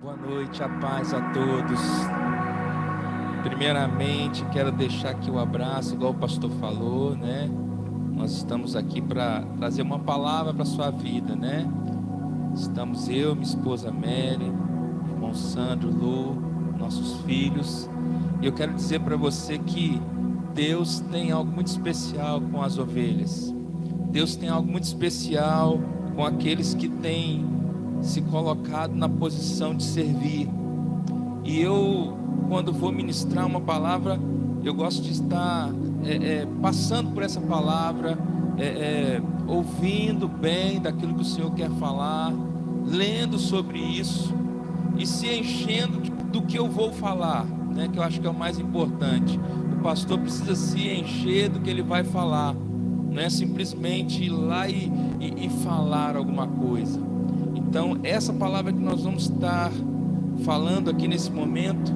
Boa noite, a paz a todos. Primeiramente, quero deixar aqui o abraço, igual o pastor falou, né? Nós estamos aqui para trazer uma palavra para a sua vida, né? Estamos eu, minha esposa Mary, irmão Sandro, Lu, nossos filhos. E eu quero dizer para você que Deus tem algo muito especial com as ovelhas. Deus tem algo muito especial com aqueles que têm se colocado na posição de servir. E eu, quando vou ministrar uma palavra, eu gosto de estar passando por essa palavra, ouvindo bem daquilo que o Senhor quer falar, lendo sobre isso e se enchendo do que eu vou falar, né? Que eu acho que é o mais importante. O pastor precisa se encher do que ele vai falar, não é simplesmente ir lá e falar alguma coisa. Então, essa palavra que nós vamos estar falando aqui nesse momento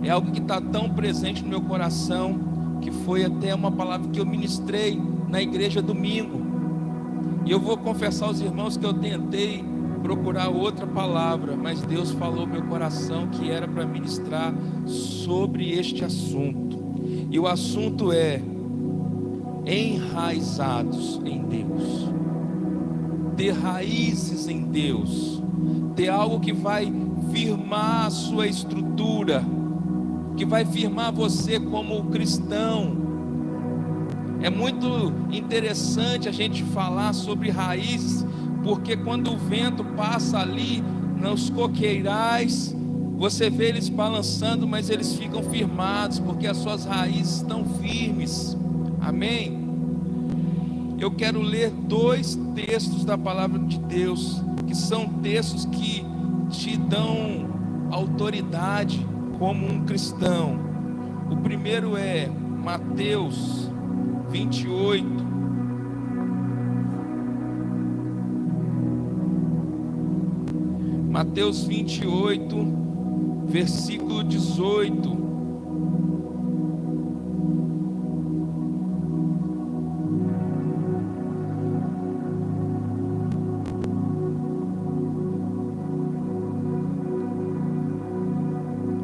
é algo que está tão presente no meu coração, que foi até uma palavra que eu ministrei na igreja domingo. E eu vou confessar aos irmãos que eu tentei procurar outra palavra, mas Deus falou no meu coração que era para ministrar sobre este assunto. E o assunto é enraizados em Deus. Ter raízes em Deus, ter algo que vai firmar a sua estrutura, que vai firmar você como cristão. É muito interessante a gente falar sobre raízes, porque quando o vento passa ali nos coqueirais, você vê eles balançando, mas eles ficam firmados, porque as suas raízes estão firmes. Amém? Eu quero ler dois textos da palavra de Deus, que são textos que te dão autoridade como um cristão. O primeiro é Mateus 28. Mateus 28, versículo 18.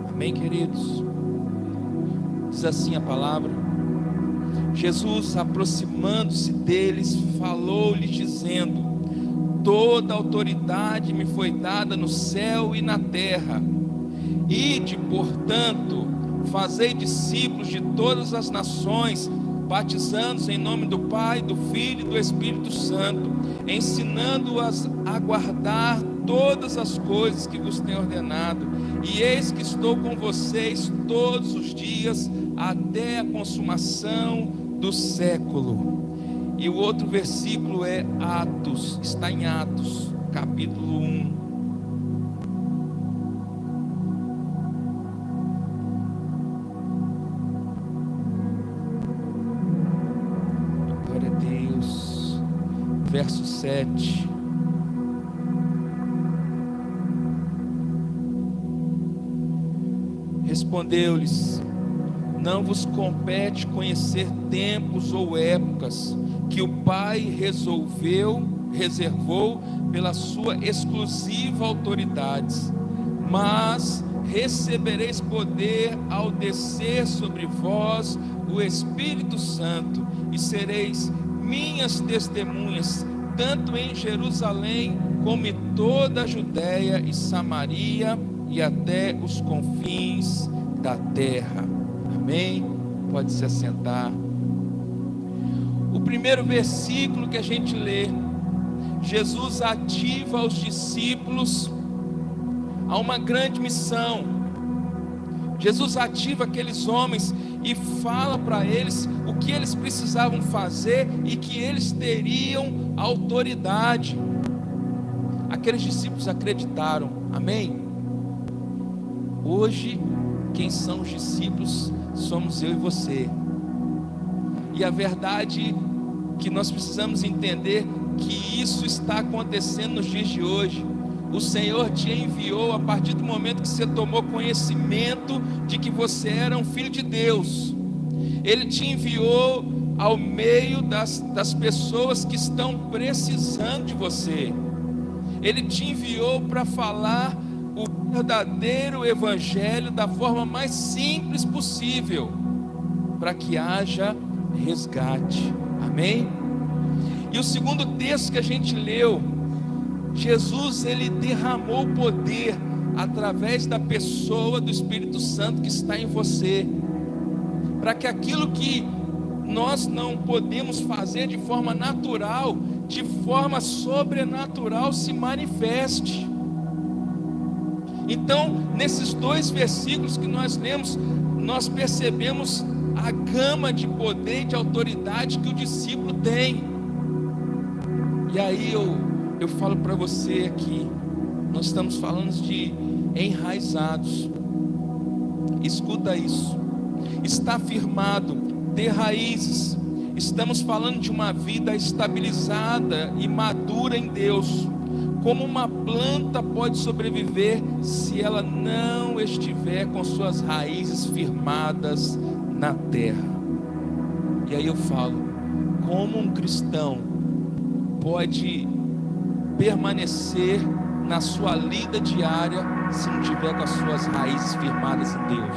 Amém, queridos? Diz assim a palavra: Jesus, aproximando-se deles, falou-lhes dizendo: toda autoridade me foi dada no céu e na terra. Ide, portanto, fazei discípulos de todas as nações, batizando-os em nome do Pai, do Filho e do Espírito Santo, ensinando-as a guardar todas as coisas que vos tenho ordenado, e eis que estou com vocês todos os dias, até a consumação do século. E o outro versículo é Atos, está em Atos, capítulo 1. Glória a Deus. Verso 7. Respondeu-lhes: não vos compete conhecer tempos ou épocas que o Pai reservou pela sua exclusiva autoridade, mas recebereis poder ao descer sobre vós o Espírito Santo, e sereis minhas testemunhas, tanto em Jerusalém como em toda a Judéia e Samaria e até os confins da terra. Amém? Pode se assentar. O primeiro versículo que a gente lê, Jesus ativa os discípulos a uma grande missão. Jesus ativa aqueles homens e fala para eles o que eles precisavam fazer e que eles teriam autoridade. Aqueles discípulos acreditaram. Amém? Hoje, quem são os discípulos somos eu e você. E a verdade que nós precisamos entender que isso está acontecendo nos dias de hoje. O Senhor te enviou a partir do momento que você tomou conhecimento de que você era um filho de Deus. Ele te enviou ao meio das pessoas que estão precisando de você. Ele te enviou para falar o verdadeiro evangelho da forma mais simples possível, para que haja resgate. Amém? E o segundo texto que a gente leu, Jesus, ele derramou o poder através da pessoa do Espírito Santo que está em você, para que aquilo que nós não podemos fazer de forma natural, de forma sobrenatural se manifeste. Então, nesses dois versículos que nós lemos, nós percebemos a gama de poder e de autoridade que o discípulo tem. E aí eu falo para você aqui, nós estamos falando de enraizados. Escuta isso. Está firmado, ter raízes. Estamos falando de uma vida estabilizada e madura em Deus. Como uma planta pode sobreviver se ela não estiver com suas raízes firmadas na terra? E aí eu falo, como um cristão pode permanecer na sua lida diária se não tiver com as suas raízes firmadas em Deus?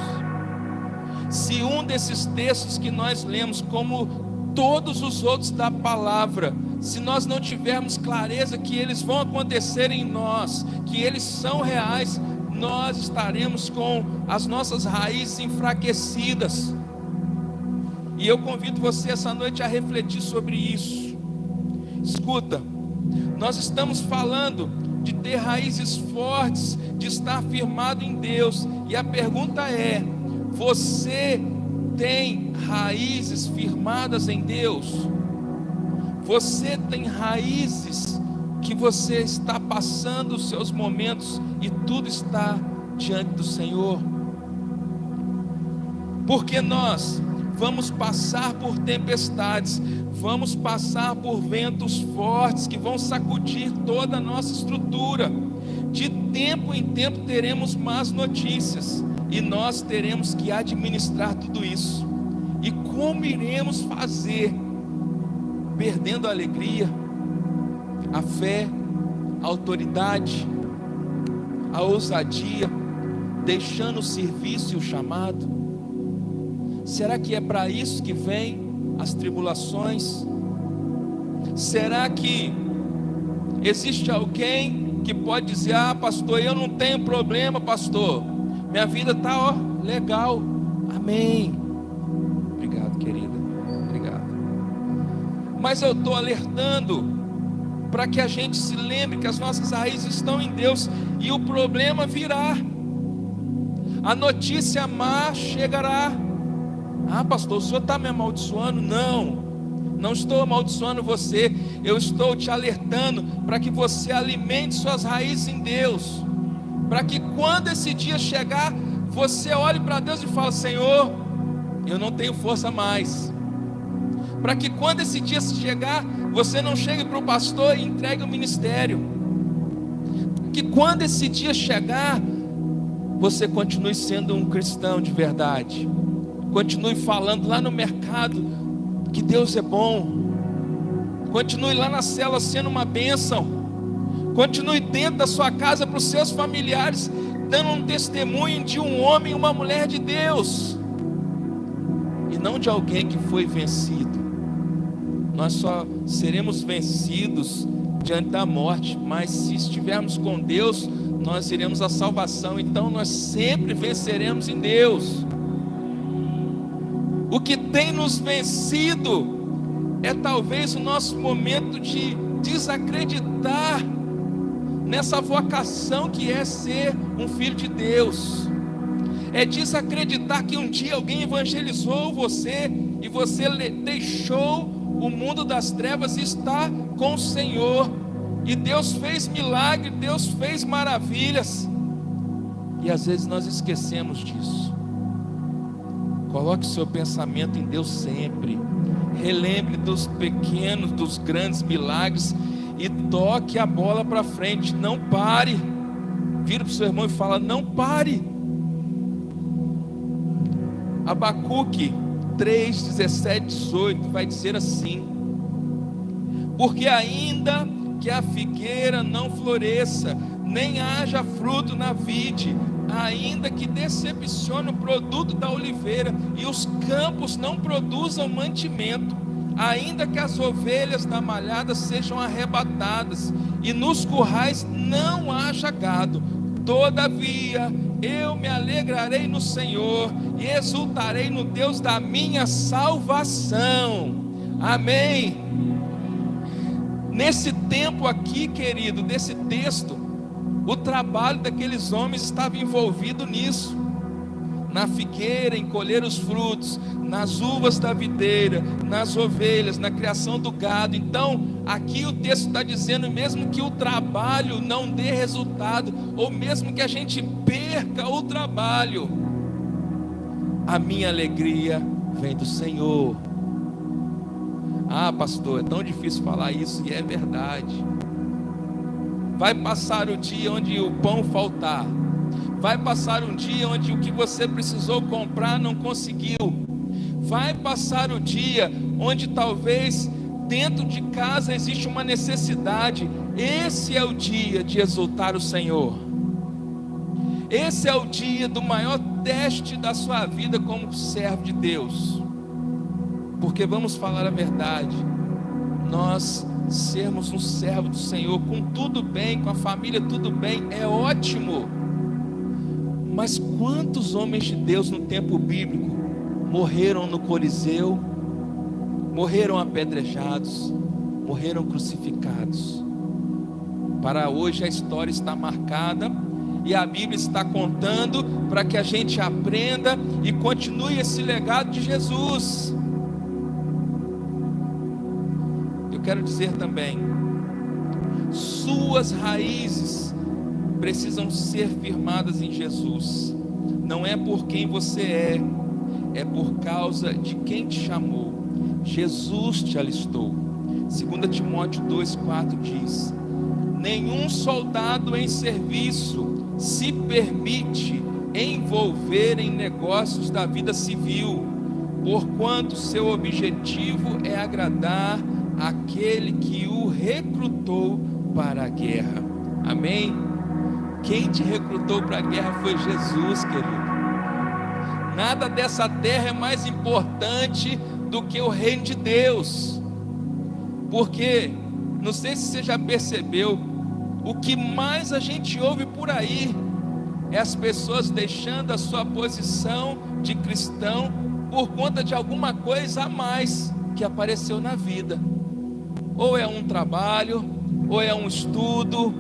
Se um desses textos que nós lemos, como todos os outros da palavra, se nós não tivermos clareza que eles vão acontecer em nós, que eles são reais, nós estaremos com as nossas raízes enfraquecidas. E eu convido você essa noite a refletir sobre isso. Escuta, nós estamos falando de ter raízes fortes, de estar firmado em Deus, e a pergunta é: você tem raízes firmadas em Deus? Você tem raízes que você está passando os seus momentos e tudo está diante do Senhor? Porque nós vamos passar por tempestades, vamos passar por ventos fortes que vão sacudir toda a nossa estrutura. De tempo em tempo teremos más notícias, e nós teremos que administrar tudo isso. E como iremos fazer? Perdendo a alegria, a fé, a autoridade, a ousadia, deixando o serviço e o chamado? Será que é para isso que vem as tribulações? Será que existe alguém que pode dizer: ah, pastor, eu não tenho problema, pastor, minha vida está legal? Amém. Obrigado, querida. Obrigado. Mas eu estou alertando para que a gente se lembre que as nossas raízes estão em Deus, e o problema virá, a notícia má chegará. Ah, pastor, o senhor está me amaldiçoando? Não estou amaldiçoando você. Eu estou te alertando para que você alimente suas raízes em Deus, para que quando esse dia chegar, você olhe para Deus e fale: Senhor, eu não tenho força mais. Para que quando esse dia chegar, você não chegue para o pastor e entregue o ministério. Que quando esse dia chegar, você continue sendo um cristão de verdade. Continue falando lá no mercado que Deus é bom. Continue lá na cela sendo uma bênção. Continue dentro da sua casa para os seus familiares, dando um testemunho de um homem e uma mulher de Deus, e não de alguém que foi vencido. Nós só seremos vencidos diante da morte, mas se estivermos com Deus, nós iremos à salvação. Então nós sempre venceremos em Deus. O que tem nos vencido é talvez o nosso momento de desacreditar nessa vocação que é ser um filho de Deus. É desacreditar que um dia alguém evangelizou você e você deixou o mundo das trevas e está com o Senhor, e Deus fez milagre, Deus fez maravilhas, e às vezes nós esquecemos disso. Coloque seu pensamento em Deus sempre. Relembre dos pequenos, dos grandes milagres, e toque a bola para frente. Não pare. Vira para o seu irmão e fala: não pare. Abacuque 3, 17, 18 vai dizer assim: porque ainda que a figueira não floresça, nem haja fruto na vide, ainda que decepcione o produto da oliveira, e os campos não produzam mantimento, ainda que as ovelhas da malhada sejam arrebatadas, e nos currais não haja gado, todavia eu me alegrarei no Senhor, e exultarei no Deus da minha salvação. Amém. Nesse tempo aqui, querido, desse texto, o trabalho daqueles homens estava envolvido nisso, na figueira, em colher os frutos, nas uvas da videira, nas ovelhas, na criação do gado. Então, aqui o texto está dizendo, mesmo que o trabalho não dê resultado, ou mesmo que a gente perca o trabalho, a minha alegria vem do Senhor. Ah, pastor, é tão difícil falar isso, e é verdade. Vai passar o dia onde o pão faltar, vai passar um dia onde o que você precisou comprar não conseguiu, vai passar o dia onde talvez dentro de casa existe uma necessidade. Esse é o dia de exaltar o Senhor, esse é o dia do maior teste da sua vida como servo de Deus, porque vamos falar a verdade, nós sermos um servo do Senhor, com tudo bem, com a família tudo bem, é ótimo, mas quantos homens de Deus no tempo bíblico morreram no Coliseu, morreram apedrejados, morreram crucificados? Para hoje a história está marcada, e a Bíblia está contando para que a gente aprenda e continue esse legado de Jesus. Eu quero dizer também, suas raízes precisam ser firmadas em Jesus. Não é por quem você é por causa de quem te chamou. Jesus te alistou. 2 Timóteo 2,4 diz: nenhum soldado em serviço se permite envolver em negócios da vida civil, porquanto seu objetivo é agradar aquele que o recrutou para a guerra. Amém? Quem te recrutou para a guerra foi Jesus, querido. Nada dessa terra é mais importante do que o reino de Deus, porque, não sei se você já percebeu, o que mais a gente ouve por aí é as pessoas deixando a sua posição de cristão por conta de alguma coisa a mais que apareceu na vida. Ou é um trabalho, ou é um estudo,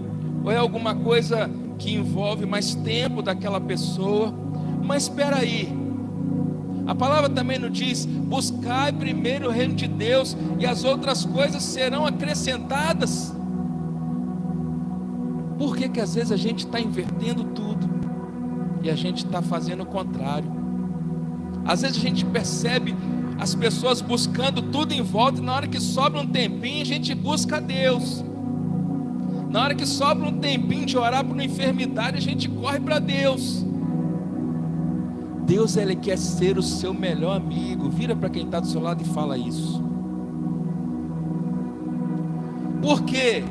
ou é alguma coisa que envolve mais tempo daquela pessoa. Mas espera aí, a palavra também nos diz: buscai primeiro o reino de Deus, e as outras coisas serão acrescentadas. Por que que às vezes a gente está invertendo tudo, e a gente está fazendo o contrário? Às vezes a gente percebe as pessoas buscando tudo em volta, e na hora que sobra um tempinho, a gente busca a Deus. Na hora que sobra um tempinho de orar por uma enfermidade, a gente corre para Deus. Deus, Ele quer ser o seu melhor amigo. Vira para quem está do seu lado e fala isso. Por quê?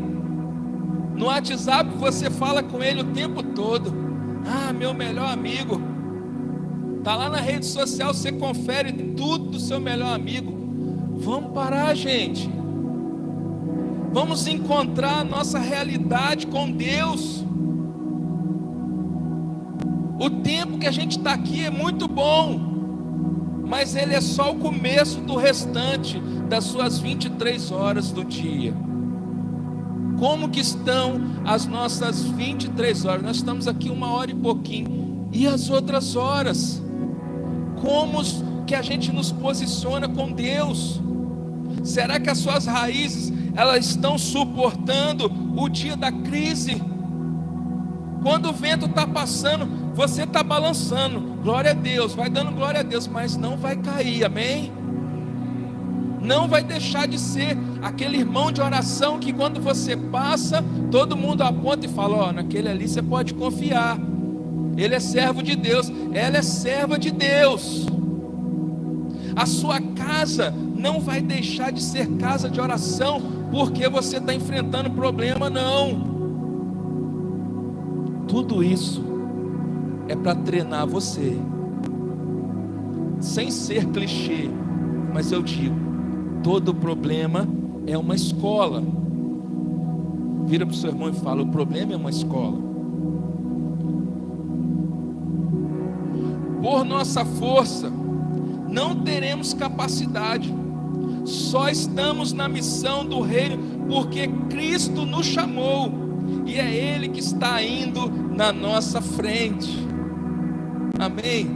No WhatsApp você fala com ele o tempo todo: ah, meu melhor amigo. Está lá na rede social, você confere tudo do seu melhor amigo. Vamos parar, gente. Vamos encontrar a nossa realidade com Deus. O tempo que a gente está aqui é muito bom, mas ele é só o começo do restante das suas 23 horas do dia. Como que estão as nossas 23 horas? Nós estamos aqui 1 hora e pouquinho. E as outras horas? Como que a gente nos posiciona com Deus? Será que as suas raízes, elas estão suportando o dia da crise? Quando o vento está passando, você está balançando, glória a Deus, vai dando glória a Deus, mas não vai cair, amém? Não vai deixar de ser aquele irmão de oração que quando você passa, todo mundo aponta e fala: ó, naquele ali você pode confiar, ele é servo de Deus, ela é serva de Deus. A sua casa não vai deixar de ser casa de oração porque você está enfrentando problema, não. Tudo isso é para treinar você, sem ser clichê, mas eu digo, todo problema é uma escola. Vira para o seu irmão e fala: o problema é uma escola. Por nossa força não teremos capacidade, só estamos na missão do reino porque Cristo nos chamou, e é Ele que está indo na nossa frente. Amém?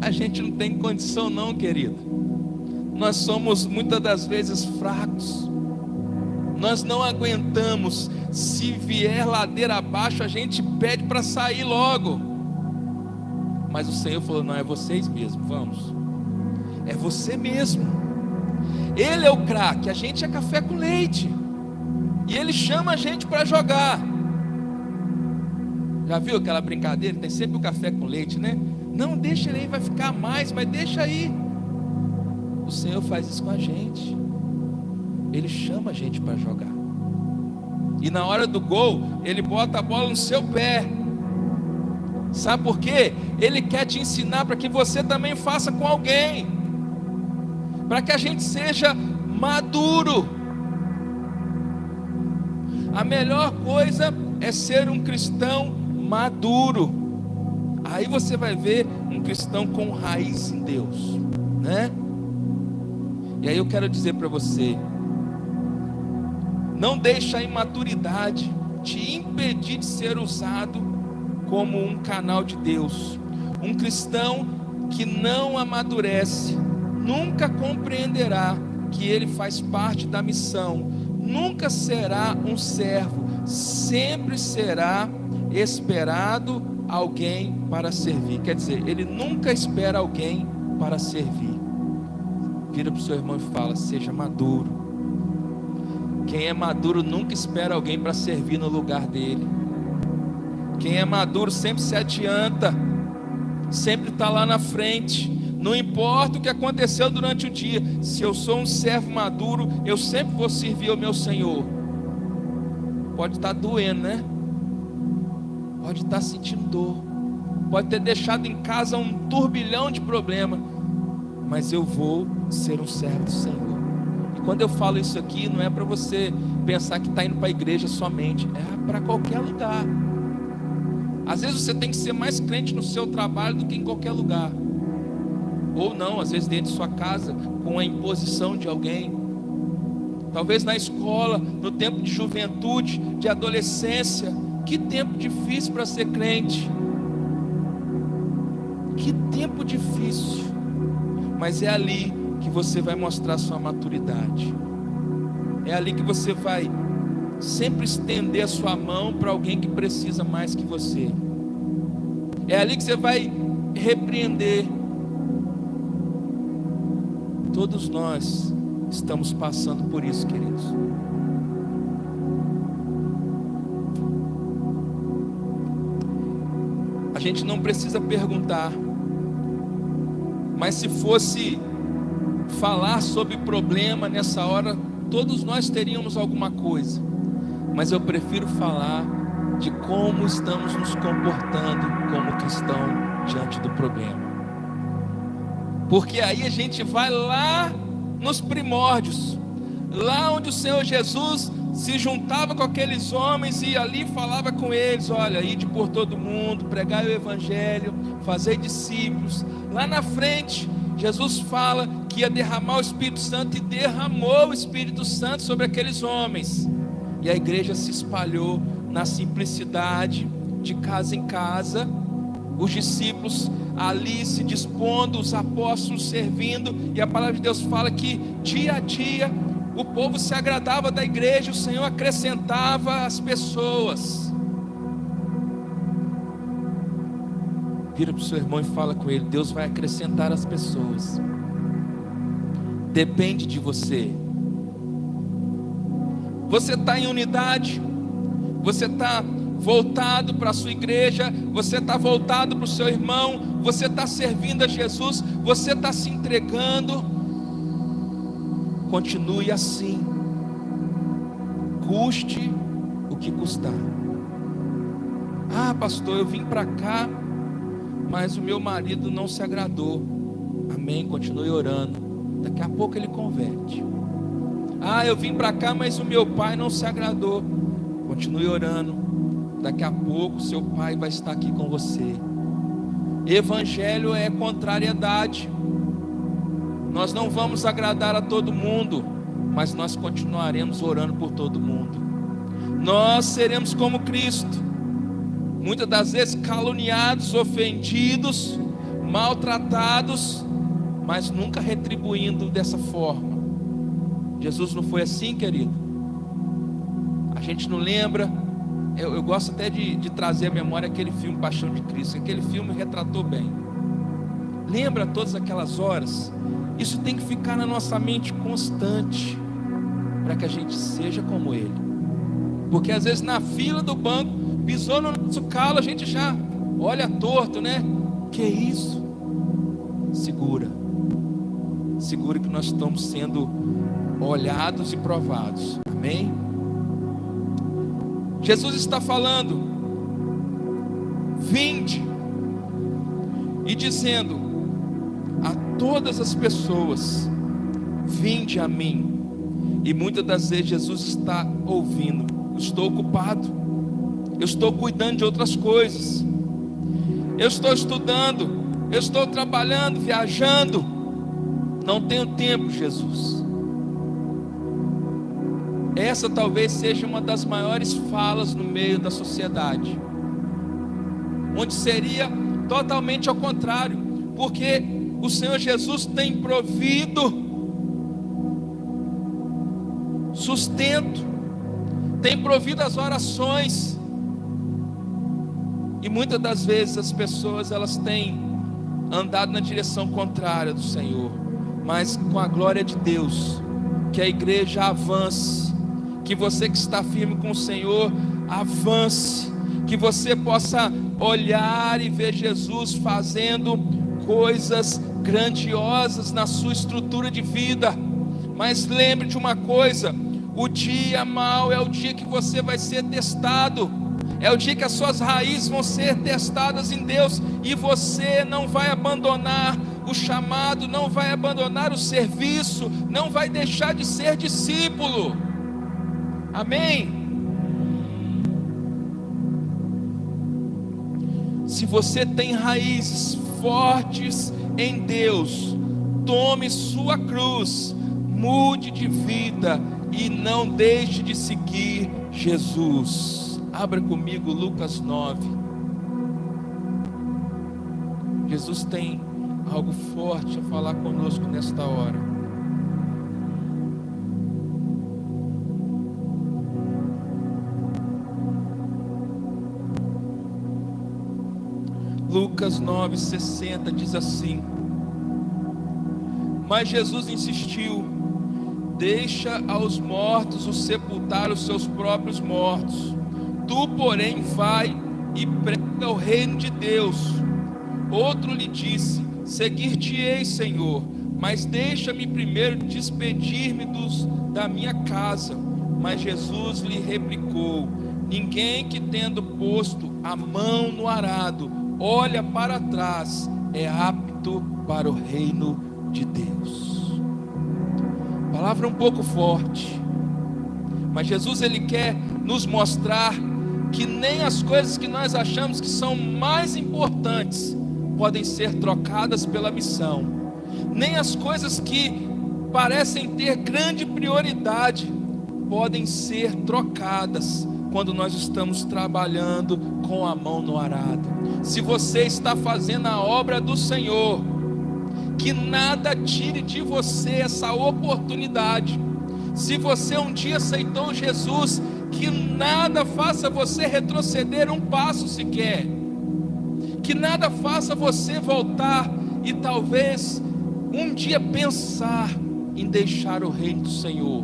A gente não tem condição não, querido. Nós somos muitas das vezes fracos, nós não aguentamos. Se vier ladeira abaixo, a gente pede para sair logo. Mas o Senhor falou: não, é vocês mesmo, vamos. É você mesmo. Ele é o craque, a gente é café com leite. E Ele chama a gente para jogar. Já viu aquela brincadeira? Tem sempre o café com leite, né? Não, deixa ele aí, vai ficar mais, mas deixa aí. O Senhor faz isso com a gente. Ele chama a gente para jogar. E na hora do gol, Ele bota a bola no seu pé. Sabe por quê? Ele quer te ensinar para que você também faça com alguém, para que a gente seja maduro. A melhor coisa é ser um cristão maduro. Aí você vai ver um cristão com raiz em Deus, né? E aí eu quero dizer para você: não deixe a imaturidade te impedir de ser usado como um canal de Deus. Um cristão que não amadurece nunca compreenderá que ele faz parte da missão, nunca será um servo, sempre será esperado alguém para servir. Quer dizer, ele nunca espera alguém para servir. Vira para o seu irmão e fala: seja maduro. Quem é maduro nunca espera alguém para servir no lugar dele. Quem é maduro sempre se adianta, sempre está lá na frente. Não importa o que aconteceu durante o dia, se eu sou um servo maduro, eu sempre vou servir ao meu Senhor. Pode estar doendo, né? Pode estar sentindo dor, pode ter deixado em casa um turbilhão de problemas, mas eu vou ser um servo do Senhor. E quando eu falo isso aqui, não é para você pensar que está indo para a igreja somente, é para qualquer lugar. Às vezes você tem que ser mais crente no seu trabalho do que em qualquer lugar. Ou não, às vezes dentro de sua casa, com a imposição de alguém. Talvez na escola, no tempo de juventude, de adolescência. Que tempo difícil para ser crente. Que tempo difícil. Mas é ali que você vai mostrar sua maturidade. É ali que você vai sempre estender a sua mão para alguém que precisa mais que você. É ali que você vai repreender. Todos nós estamos passando por isso, queridos. A gente não precisa perguntar, mas se fosse falar sobre problema nessa hora, todos nós teríamos alguma coisa. Mas eu prefiro falar de como estamos nos comportando como cristão diante do problema. Porque aí a gente vai lá nos primórdios, lá onde o Senhor Jesus se juntava com aqueles homens e ali falava com eles: olha, ide por todo mundo, pregai o evangelho, fazei discípulos. Lá na frente, Jesus fala que ia derramar o Espírito Santo, e derramou o Espírito Santo sobre aqueles homens. E a igreja se espalhou na simplicidade, de casa em casa, os discípulos ali se dispondo, os apóstolos servindo. E a palavra de Deus fala que dia a dia o povo se agradava da igreja, o Senhor acrescentava as pessoas. Vira para o seu irmão e fala com ele: Deus vai acrescentar as pessoas. Depende de você. Você está em unidade, você está voltado para a sua igreja, você está voltado para o seu irmão, você está servindo a Jesus, você está se entregando. Continue assim, custe o que custar. Ah, pastor, eu vim para cá, mas o meu marido não se agradou. Amém, continue orando. Daqui a pouco ele converte. Ah, eu vim para cá, mas o meu pai não se agradou. Continue orando. Daqui a pouco seu pai vai estar aqui com você. Evangelho é contrariedade. Nós não vamos agradar a todo mundo, mas nós continuaremos orando por todo mundo. Nós seremos como Cristo, muitas das vezes caluniados, ofendidos, maltratados, mas nunca retribuindo dessa forma. Jesus não foi assim, querido. A gente não lembra. Eu gosto até de trazer à memória aquele filme Paixão de Cristo. Aquele filme retratou bem. Lembra todas aquelas horas? Isso tem que ficar na nossa mente constante, para que a gente seja como Ele. Porque às vezes na fila do banco, pisou no nosso calo, a gente já olha torto, né? Que isso? Segura que nós estamos sendo olhados e provados. Amém? Jesus está falando: vinde, e dizendo a todas as pessoas: vinde a mim. E muitas das vezes Jesus está ouvindo: eu estou ocupado, eu estou cuidando de outras coisas, eu estou estudando, eu estou trabalhando, viajando, não tenho tempo, Jesus. Essa talvez seja uma das maiores falas no meio da sociedade, onde seria totalmente ao contrário, porque o Senhor Jesus tem provido sustento, tem provido as orações, e muitas das vezes as pessoas elas têm andado na direção contrária do Senhor. Mas com a glória de Deus, que a igreja avance, que você que está firme com o Senhor avance, que você possa olhar e ver Jesus fazendo coisas grandiosas na sua estrutura de vida. Mas lembre de uma coisa: o dia mau é o dia que você vai ser testado, é o dia que as suas raízes vão ser testadas em Deus, e você não vai abandonar o chamado, não vai abandonar o serviço, não vai deixar de ser discípulo. Amém? Se você tem raízes fortes em Deus, tome sua cruz, mude de vida e não deixe de seguir Jesus. Abra comigo Lucas 9. Jesus tem algo forte a falar conosco nesta hora. Lucas 9:60 diz assim: mas Jesus insistiu: deixa aos mortos os sepultar os seus próprios mortos, tu porém vai e prega o reino de Deus. Outro lhe disse: seguir-te-ei, Senhor, mas deixa-me primeiro despedir-me da minha casa. Mas Jesus lhe replicou: ninguém que tendo posto a mão no arado olha para trás é apto para o reino de Deus. Palavra um pouco forte, mas Jesus ele quer nos mostrar que nem as coisas que nós achamos que são mais importantes podem ser trocadas pela missão, nem as coisas que parecem ter grande prioridade podem ser trocadas quando nós estamos trabalhando com a mão no arado. Se você está fazendo a obra do Senhor, que nada tire de você essa oportunidade. Se você um dia aceitou Jesus, que nada faça você retroceder um passo sequer, que nada faça você voltar e talvez um dia pensar em deixar o reino do Senhor.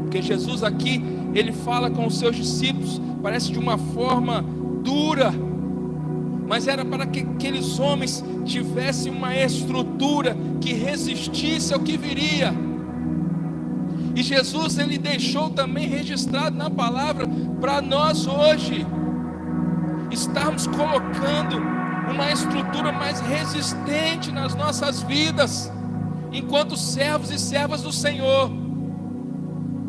Porque Jesus aqui, ele fala com os seus discípulos, parece de uma forma dura, mas era para que aqueles homens tivessem uma estrutura que resistisse ao que viria. E Jesus ele deixou também registrado na palavra para nós hoje, estarmos colocando uma estrutura mais resistente nas nossas vidas, enquanto servos e servas do Senhor,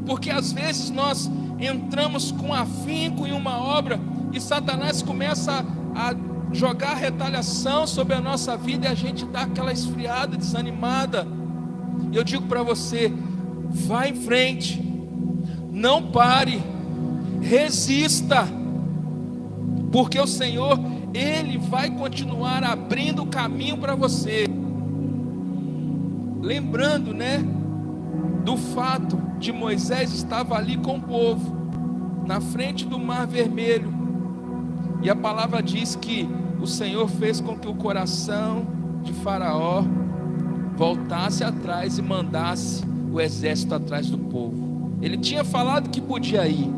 porque às vezes nós entramos com afinco em uma obra e Satanás começa a jogar retaliação sobre a nossa vida e a gente dá aquela esfriada, desanimada. Eu digo para você: vá em frente, não pare, resista, porque o Senhor, Ele vai continuar abrindo o caminho para você. Lembrando, do fato de Moisés estava ali com o povo, na frente do Mar Vermelho, e a palavra diz que o Senhor fez com que o coração de Faraó voltasse atrás e mandasse o exército atrás do povo. Ele tinha falado que podia ir,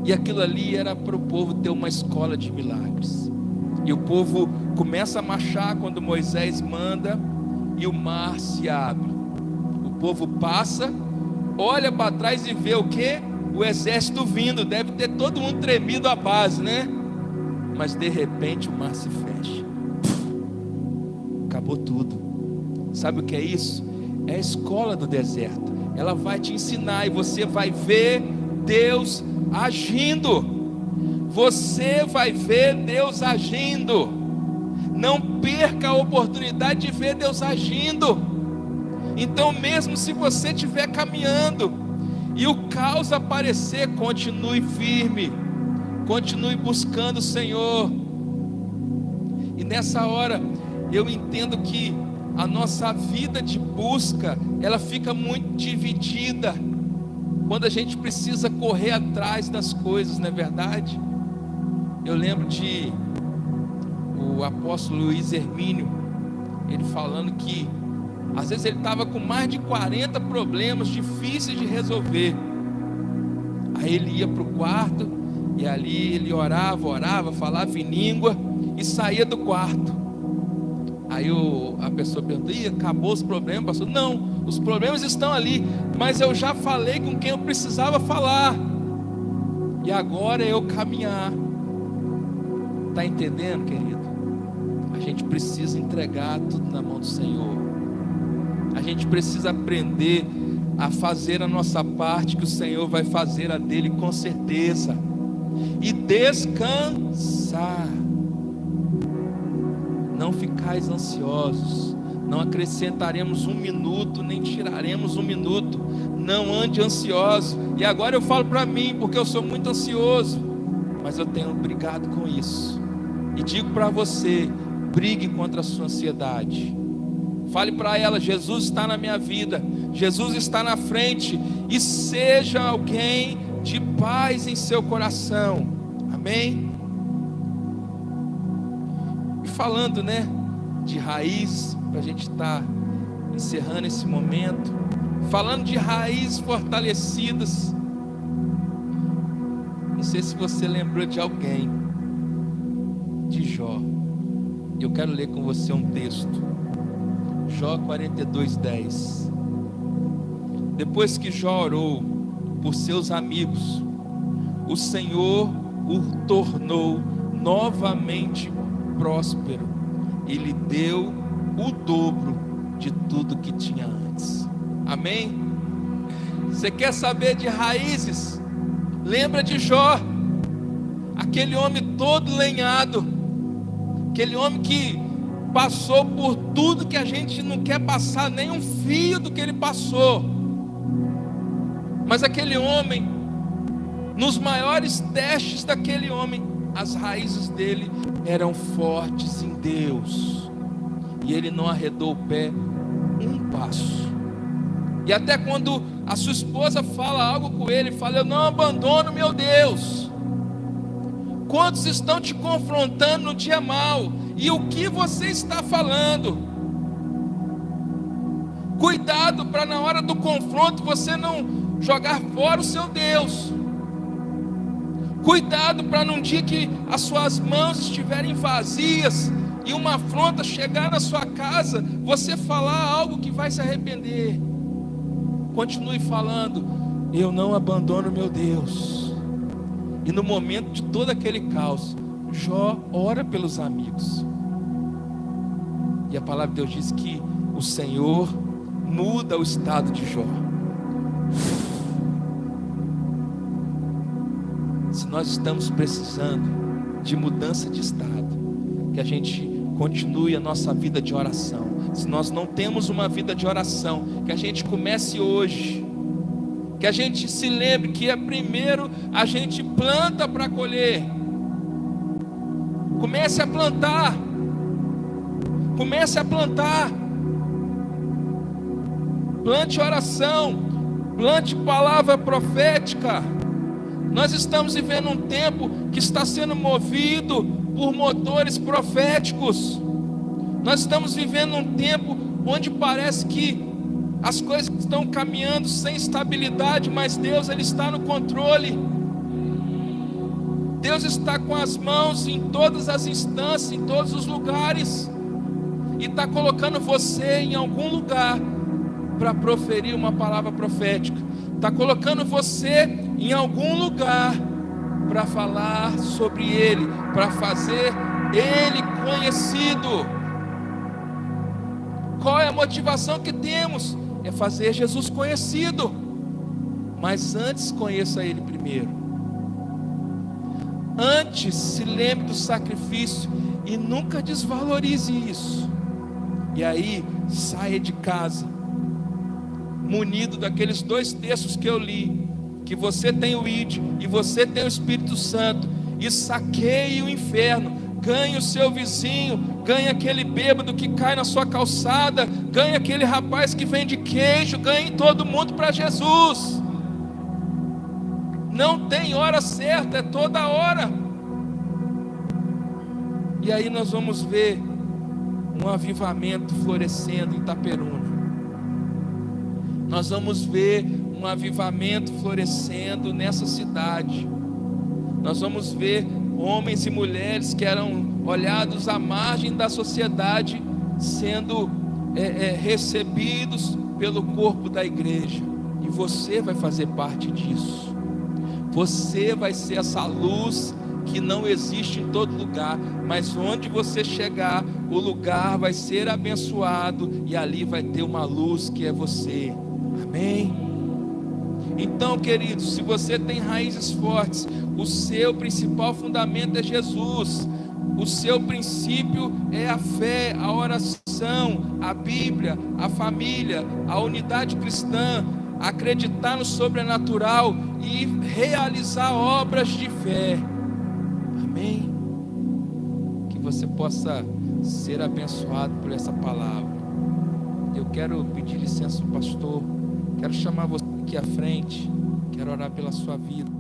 e aquilo ali era para o povo ter uma escola de milagres. E o povo começa a marchar quando Moisés manda, e o mar se abre. O povo passa, olha para trás e vê o que? O exército vindo. Deve ter todo mundo tremido à base, Mas de repente o mar se fecha. Acabou tudo. Sabe o que é isso? É a escola do deserto. Ela vai te ensinar e você vai ver Deus agindo. Você vai ver Deus agindo. Não perca a oportunidade de ver Deus agindo. Então, mesmo se você estiver caminhando e o caos aparecer, continue firme, continue buscando o Senhor. E nessa hora eu entendo que a nossa vida de busca, ela fica muito dividida quando a gente precisa correr atrás das coisas, não é verdade? Eu lembro de o apóstolo Luiz Hermínio, ele falando que às vezes ele estava com mais de 40 problemas difíceis de resolver. Aí ele ia para o quarto e ali ele orava, falava em língua e saía do quarto. Aí a pessoa perguntou: "Ih, acabou os problemas, pastor?" "Não, os problemas estão ali, mas eu já falei com quem eu precisava falar, e agora é eu caminhar." Está entendendo, querido? A gente precisa entregar tudo na mão do Senhor. A gente precisa aprender a fazer a nossa parte, que o Senhor vai fazer a dele com certeza. E descansar. Não ficais ansiosos. Não acrescentaremos um minuto, nem tiraremos um minuto. Não ande ansioso. E agora eu falo para mim, porque eu sou muito ansioso, mas eu tenho brigado com isso. E digo para você: brigue contra a sua ansiedade. Fale para ela: Jesus está na minha vida, Jesus está na frente. E seja alguém de paz em seu coração. Amém? E falando, de raízes, para a gente estar encerrando esse momento, falando de raízes fortalecidas. Não sei se você lembrou de alguém, de Jó. Eu quero ler com você um texto, Jó 42:10. Depois que Jó orou por seus amigos, o Senhor o tornou novamente próspero e lhe deu o dobro de tudo que tinha antes. Amém? Você quer saber de raízes? Lembra de Jó, aquele homem todo lenhado, aquele homem que passou por tudo que a gente não quer passar, nem um fio do que ele passou. Mas aquele homem, nos maiores testes daquele homem, as raízes dele eram fortes em Deus, e ele não arredou o pé um passo. E até quando a sua esposa fala algo com ele, fala: "Eu não abandono meu Deus." Quantos estão te confrontando no dia mau? E o que você está falando? Cuidado para na hora do confronto você não jogar fora o seu Deus. Cuidado para num dia que as suas mãos estiverem vazias e uma afronta chegar na sua casa, você falar algo que vai se arrepender. Continue falando: "Eu não abandono meu Deus." E no momento de todo aquele caos, Jó ora pelos amigos. E a palavra de Deus diz que o Senhor muda o estado de Jó. Se nós estamos precisando de mudança de estado, que a gente continue a nossa vida de oração. Se nós não temos uma vida de oração, que a gente comece hoje. Que a gente se lembre que primeiro a gente planta para colher. Comece a plantar. Comece a plantar. Plante oração. Plante palavra profética. Nós estamos vivendo um tempo que está sendo movido por motores proféticos. Nós estamos vivendo um tempo onde parece que as coisas estão caminhando sem estabilidade, mas Deus, Ele está no controle. Deus está com as mãos em todas as instâncias, em todos os lugares, e está colocando você em algum lugar para proferir uma palavra profética. Está colocando você em algum lugar para falar sobre Ele, para fazer Ele conhecido. Qual é a motivação que temos? É fazer Jesus conhecido. Mas antes conheça Ele primeiro. Antes se lembre do sacrifício e nunca desvalorize isso. E aí saia de casa munido daqueles 2 textos que eu li, que você tem o ID e você tem o Espírito Santo, e saqueie o inferno, ganhe o seu vizinho, ganhe aquele bêbado que cai na sua calçada, ganhe aquele rapaz que vende queijo, ganhe todo mundo para Jesus. Não tem hora certa, é toda hora. E aí nós vamos ver um avivamento florescendo em Itaperuna. Nós vamos ver um avivamento florescendo nessa cidade. Nós vamos ver homens e mulheres que eram olhados à margem da sociedade sendo recebidos pelo corpo da igreja. E você vai fazer parte disso. Você vai ser essa luz que não existe em todo lugar, mas onde você chegar, o lugar vai ser abençoado e ali vai ter uma luz que é você. Amém? Então, queridos, se você tem raízes fortes, o seu principal fundamento é Jesus. O seu princípio é a fé, a oração, a Bíblia, a família, a unidade cristã, acreditar no sobrenatural e realizar obras de fé. Amém? Que você possa ser abençoado por essa palavra. Eu quero pedir licença ao pastor. Quero chamar você aqui à frente. Quero orar pela sua vida.